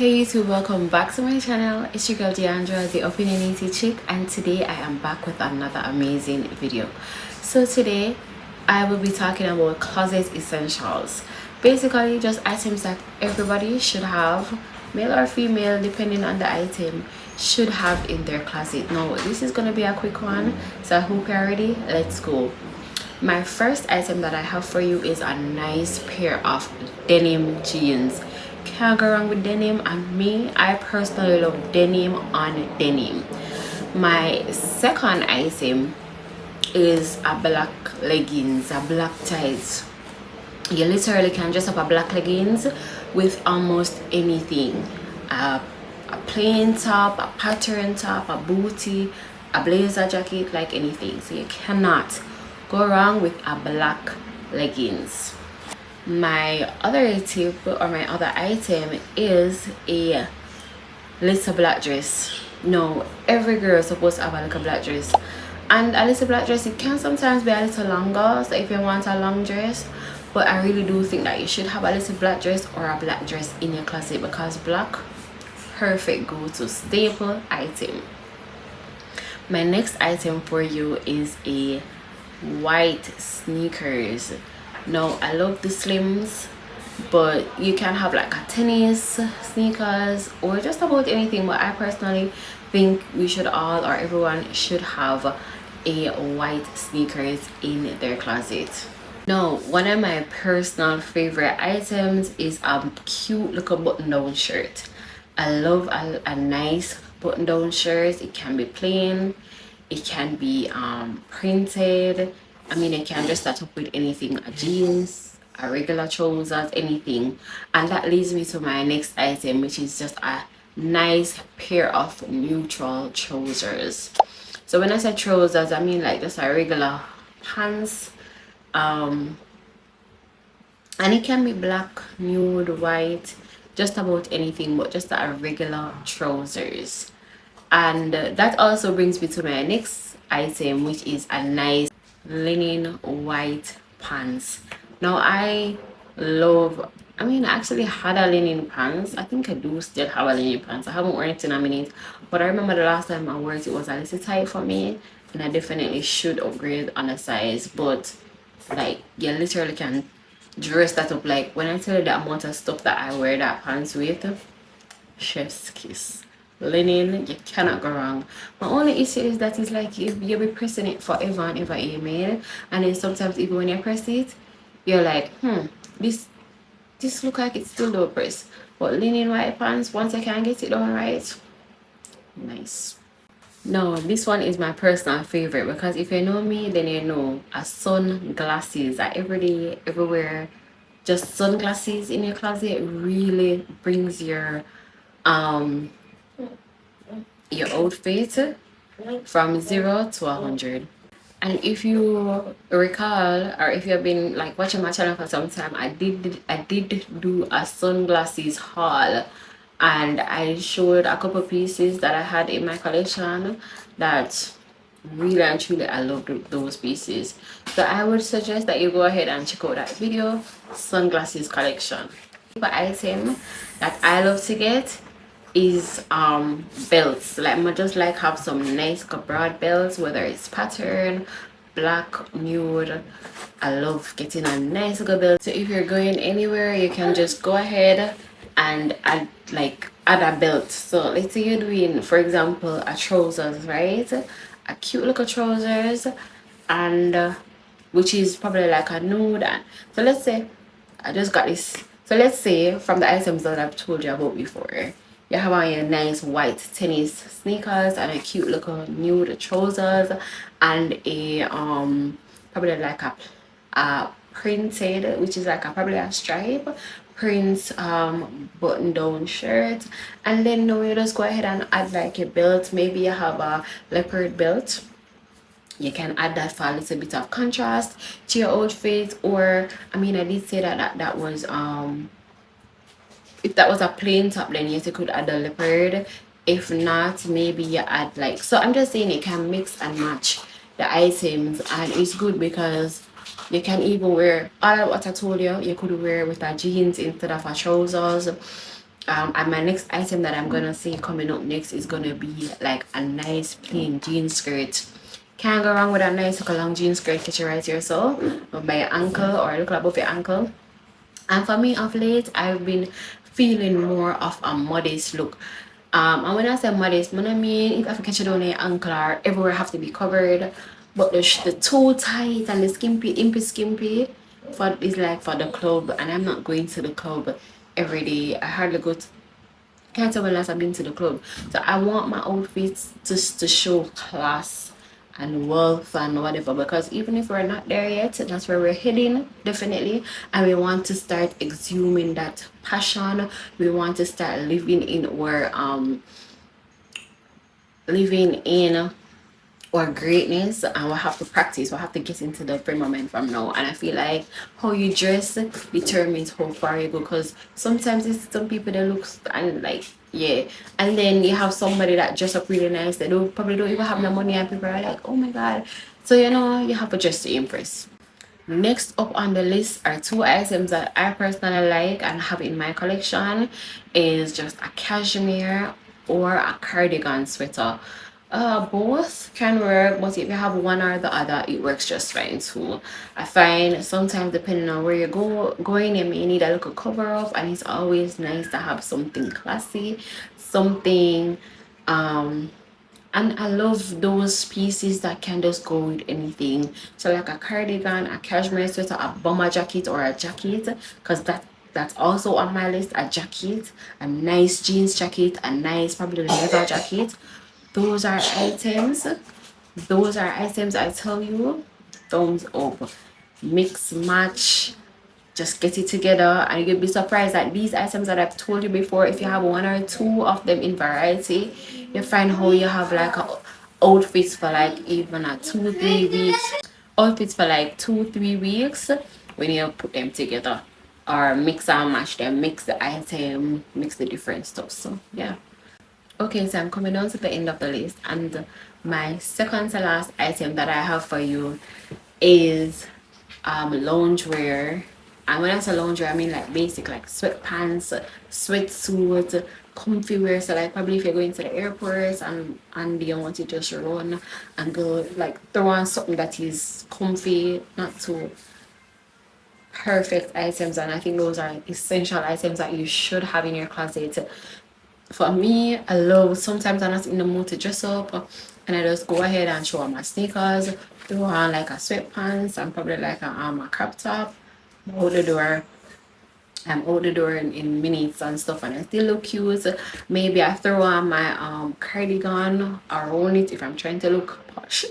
Hey YouTube, welcome back to my channel. It's your girl Deandra, the opinionated chick, and today I am back with another amazing video. So today I will be talking about closet essentials, basically just items that everybody should have, male or female depending on the item, should have in their closet. Now this is going to be a quick one, so I hope you're ready. Let's go. My first item that I have for you is a nice pair of denim jeans. Can't go wrong with denim, and me, I personally love denim on denim. My second item is a black leggings, a black tights. You literally can dress up a black leggings with almost anything. A plain top, a pattern top, a booty, a blazer jacket, like anything. So you cannot go wrong with a black leggings. My other tip or my other item is a little black dress. No, every girl is supposed to have a little black dress, and a little black dress, it can sometimes be a little longer, so if you want a long dress, but I really do think that you should have a little black dress or a black dress in your closet, because black, perfect go-to staple item. My next item for you is a white sneakers. Now I love the slims, but you can have like a tennis sneakers or just about anything, but I personally think we should all, or everyone should have a white sneakers in their closet. Now one of my personal favorite items is a cute little button-down shirt. I love a nice button-down shirt. It can be plain, it can be printed. I mean, I can just start up with anything, a jeans, a regular trousers, anything. And that leads me to my next item, which is just a nice pair of neutral trousers. So when I say trousers, I mean like just a regular pants. And it can be black, nude, white, just about anything, but just a regular trousers. And that also brings me to my next item, which is a nice linen white pants. Now I actually had a linen pants. I think I do still have a linen pants. I haven't worn it in a minute, but I remember the last time I wore it, it was a little tight for me, and I definitely should upgrade on a size. But like, you literally can dress that up. Like when I tell you the amount of stuff that I wear that pants with, chef's kiss. Linen, you cannot go wrong. My only issue is that it's like you'll be pressing it forever and ever, email, and then sometimes even when you press it, you're like, this look like it's still low press. But linen white pants, once I can get it done right, nice. No, this one is my personal favorite, because if you know me, then you know a sunglasses are everyday, everywhere. Just sunglasses in your closet really brings your outfit from 0 to 100. And if you recall, or if you've been like watching my channel for some time, I did do a sunglasses haul, and I showed a couple pieces that I had in my collection that really and truly I loved those pieces. So I would suggest that you go ahead and check out that video, sunglasses collection. The item that I love to get is belts. Like I just like have some nice broad belts, whether it's pattern, black, nude. I love getting a nice little belt. So if you're going anywhere, you can just go ahead and add a belt. So let's say you're doing, for example, a trousers, right? A cute little trousers, and which is probably like a nude. And so let's say I just got this. So let's say from the items that I've told you about before, you have on your nice white tennis sneakers and a cute little nude trousers and a probably like a printed, which is like probably a stripe print button down shirt. And then now you just go ahead and add like a belt. Maybe you have a leopard belt, you can add that for a little bit of contrast to your outfit. Or I mean, I did say that was if that was a plain top, then yes, you could add a leopard. If not, maybe you add like, so I'm just saying you can mix and match the items, and it's good because you can even wear all of what I told you. You could wear with a jeans instead of a trousers. And my next item that I'm gonna see coming up next is gonna be like a nice plain jean skirt. Can't go wrong with a nice long jean skirt. Catch it right here, so by your ankle or a little above your ankle. And for me, of late, I've been feeling more of a modest look. And when I say modest, I mean if I catch it on your ankle or everywhere have to be covered, but the too tight and the skimpy for is like for the club, and I'm not going to the club every day. I hardly go to, can't tell when last I've been to the club. So I want my outfits just to show class and wealth and whatever, because even if we're not there yet, that's where we're heading, definitely. And we want to start exhuming that passion. We want to start living in where living in or greatness, and we'll have to practice, we'll have to get into the frame of mind from now. And I feel like how you dress determines how far you go, because sometimes it's some people that look and like, yeah, and then you have somebody that dress up really nice, they don't probably don't even have no money, and people are like, oh my god. So you know, you have to dress to impress. Next up on the list are two items that I personally like and have in my collection. Is just a cashmere or a cardigan sweater. Both can work, but if you have one or the other, it works just fine too. I find sometimes depending on where you're going, you may need a little cover up, and it's always nice to have something classy, something and I love those pieces that can just go with anything. So like a cardigan, a cashmere sweater, a bomber jacket or a jacket, because that's also on my list. A jacket, a nice jeans jacket, a nice probably leather jacket. Those are items. Those are items I tell you, thumbs up. Mix match, just get it together, and you'll be surprised that these items that I've told you before, if you have one or two of them in variety, you find how you have like outfits for like even a 2-3 weeks, outfits for like 2-3 weeks when you put them together, or mix and match them, mix the item, mix the different stuff. So yeah. Okay, so I'm coming down to the end of the list, and my second to last item that I have for you is loungewear. And when I say loungewear, I mean like basic, like sweatpants, sweatsuit, comfy wear. So like probably if you're going to the airport and you want to just run and go, like throw on something that is comfy, not too perfect items. And I think those are essential items that you should have in your closet. For me, I love, sometimes I'm not in the mood to dress up, and I just go ahead and show on my sneakers, throw on like a sweatpants and probably like a crop top. I'm out the door. I'm out the door in minutes and stuff, and I still look cute. Maybe I throw on my cardigan around it if I'm trying to look posh.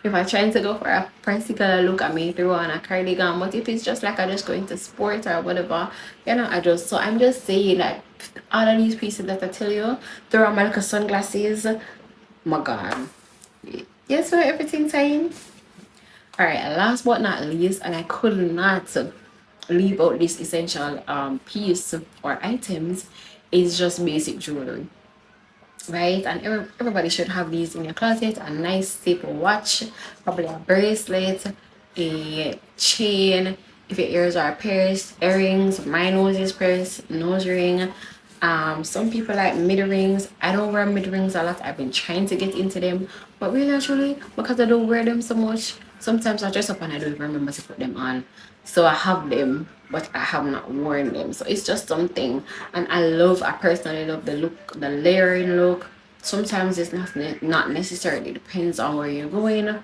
If I'm trying to go for a particular look, I may throw on a cardigan. But if it's just like I just going to sport or whatever, you know, I just, so I'm just saying that all of these pieces that I tell you, throw on my little sunglasses, my god, yes, where everything's fine. All right, last but not least, and I could not leave out this essential piece or items, is just basic jewelry, right? And everybody should have these in your closet. A nice staple watch, probably a bracelet, a chain, if your ears are pierced, earrings. My nose is pierced, nose ring. Some people like mid rings. I don't wear mid rings a lot. I've been trying to get into them, but really actually, because I don't wear them so much, sometimes I dress up and I don't even remember to put them on. So I have them, but I have not worn them. So it's just something. And I personally love the look, the layering look. Sometimes it's not necessarily, depends on where you're going,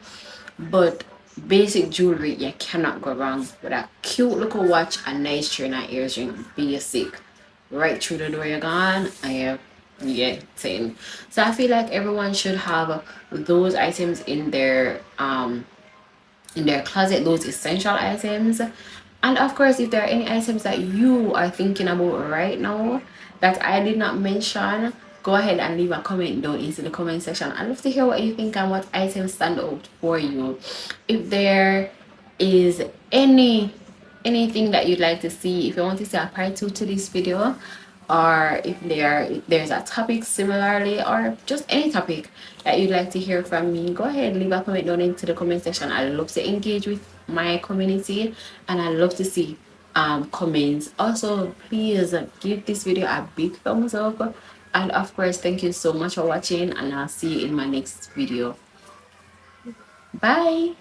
but basic jewelry, you cannot go wrong with a cute little watch, a nice chain, and earring. Basic, right through the door you're gone. Yeah, same. So I feel like everyone should have those items in their closet, those essential items. And of course, if there are any items that you are thinking about right now that I did not mention, go ahead and leave a comment down into the comment section. I'd love to hear what you think and what items stand out for you. If there is anything that you'd like to see, if you want to see a part 2 to this video, or if there's a topic similarly, or just any topic that you'd like to hear from me, go ahead, leave a comment down into the comment section. I love to engage with my community, and I love to see comments. Also, please give this video a big thumbs up, and of course, thank you so much for watching, and I'll see you in my next video. Bye.